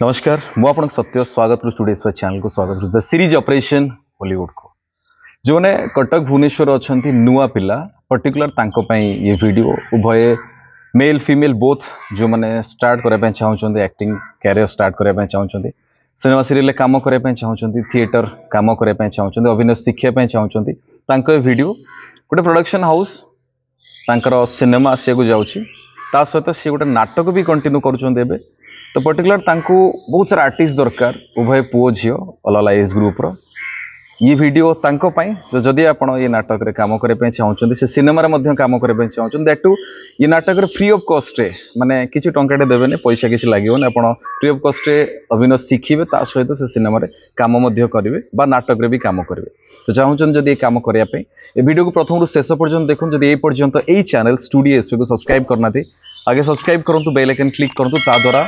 नमस्कार मुझे सत्य स्वागत करुँ स्टूडियो चैनल को स्वागत करुँ द सीरीज ऑपरेशन हॉलीवुड को जो मैंने कटक भुवनेश्वर अच्छा नुआ पिला पर्टिकुलर ये वीडियो उभय मेल फीमेल बोथ जो मैंने स्टार्ट करने चाहते एक्टिंग कैरियर स्टार्ट करने चाहते सिनेमा सीरियल काम करने चाहते थिएटर काम करने चाहते अभिनय शिक्षा चाहते वीडियो गोटे प्रोडक्शन हाउस तांकर सिनेमा आसिया जाऊँगी ता सहित सी गोटे नाटक भी कंटिन्यू कर तो पर्टिकुलर तांको बहुत सारा आर्टिस्ट दरकार उभय पुओ झील अलग एज ग्रुप रो ये वीडियो तांको पाई तो जदि आपण ये नाटक रे काम करने चाहते से सिनेमा रे काम करने चाहते दैट टू ये नाटक रे फ्री ऑफ कॉस्ट रे माने किछि टंकाटे देबेने पैसा किछि लागिवने आपण फ्री ऑफ कॉस्ट रे अभिनय शिखिबे ता सहित से सिनेमा रे काम मध्य करिवे बा नाटक रे भी काम करिवे तो चाहूछन जदि ये काम करिया पे ए वीडियो को प्रथम रु शेष पर्यंत देखुन जदि ए पर्यंत ए चैनल स्टूडियो एसपी को सब्सक्राइब करना थी आगे सब्सक्राइब करंतु बेल आइकन क्लिक करंतु ता द्वारा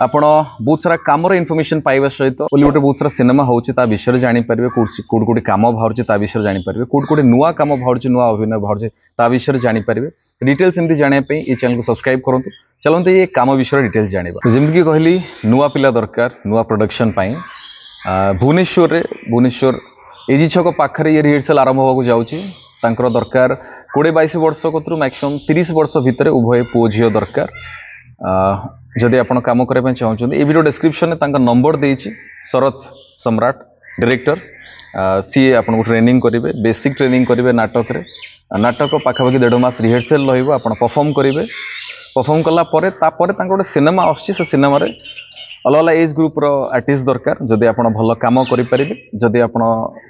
आपण बहुत सारा काम इनफॉरमेशन पाइबा सहित बॉलीवुड बहुत सारा सिनेमा होची ता विषय जानि परिबे कोड कोड काम बाहरची ता विषय जानि परिबे कोड कोड नुआ काम बाहरची नुआ अभिनय बाहरची ता विषय जानि परिबे डिटेल्स एमती जानिया पे ये चैनल को सब्सक्राइब करंतु चलंते ये काम विषय डिटेल्स जानिबा जेमति की कहली नुआ पिला दरकार नुआ प्रोडक्शन पाई भुवनेश्वर एजी छक पाखरे ये रिहर्सल आरंभ होको जाउची तांकर दरकार 20-22 वर्ष कतरु मैक्सिमम 30 वर्ष भितर उभय पुओ झील दरकार जदि आपण काम करने चाहते ये वीडियो डिस्क्रिप्शन में तांका नंबर देइछि शरत सम्राट डायरेक्टर सी आपन ट्रेनिंग करेंगे बेसिक ट्रेनिंग करेंगे नाटक पाखापाखि 1.5 मास रिहर्सल रहिबो आपण परफॉर्म करेंगे परफॉर्म कला परे तापरे तांका गोटे सिनेमा आछि से सिनेमा रे अलग अलग एज ग्रुप रो आर्टिस्ट दरकार जदि आपण भल काम करि परिबे जदि आपण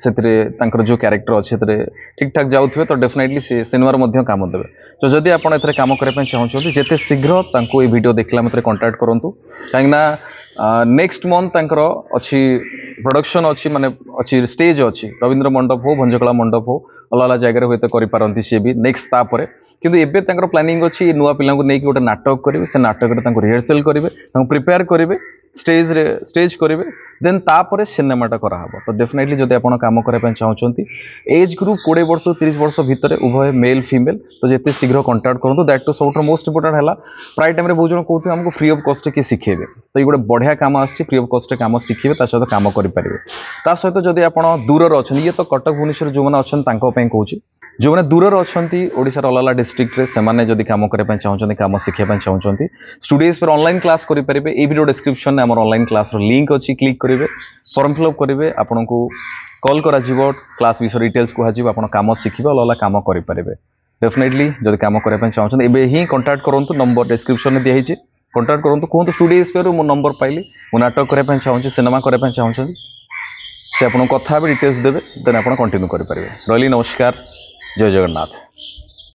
सेतरे तांकर जो कैरेक्टर अछि सेतरे ठीक ठाक जाउथबे तो डेफिनेटली से सिनेमा रे मध्य काम देबे तो जदि आपण एतरे काम करे पे चाहछोती जेते शीघ्र तांको ए वीडियो देखला मते कांटेक्ट करंतु कांगना नेक्स्ट मंथ तांकर अछि प्रोडक्शन अछि माने अछि स्टेज अछि रविंद्र मंडप हो भंजकला मंडप हो अलग अलग जगह रे होते करि पारंती से भी नेक्स्ट ता परे किंतु एबे तांकर प्लानिंग अछि नुआ पिला को नेकी गोटे नाटक करिवे से नाटक रे तांको रिहर्सल करिवे तांको प्रिपेयर करिवे स्टेज करेंगे देन तापर सिनेमाटा कराब तो डेफिनेटली जब आप काम करने चाहते एज ग्रुप 20 वर्ष 30 वर्ष भितर उभय मेल फीमेल तो जिते शीघ्र कंटाक्ट करूँ दैट टू सब मोस्ट इंपोर्टेंट है प्राय टाइम बहुत जन कहते हमको फ्री ऑफ कॉस्ट किए शिखेबे तो ये गोटे बढ़िया काम आसी फ्री ऑफ कॉस्ट काम शिखेबे सहित काम करेंगे ता सहित जब आप दूर अच्छा ये तो कटक भुवनेश्वर जो मैंने अच्छा कहूँ जो मैंने दूर अच्छा ओडिशार अलग अलग डिस्ट्रिक्ट रे सेमाने जदि काम करने चाहते काम शिखा चाहते स्टूडियोज पर ऑनलाइन क्लास करेंगे ये वीडियो डिस्क्रिप्शन में ऑनलाइन क्लास लिंक अच्छी क्लिक करेंगे फॉर्म फिलअप करेंगे आपन को कॉल करा क्लास विषय डिटेल्स कह आप काम शिखे अलग अलग काम करेंगे डेफिनेटली जब काम करने चाहते एवं ही कंटाक्ट करूँ नंबर डिस्क्रिप्शन में दिखाई कंटाक्ट करूँ कहूँ स्टूडियोज पर मो नंबर पाइली मो नाटक करने चाहूँगी सिनेमा करने चाहते से आपको कथा डिटेल्स देवे देन आप कंटिन्यू करेंगे रही नमस्कार जय जगन्नाथ।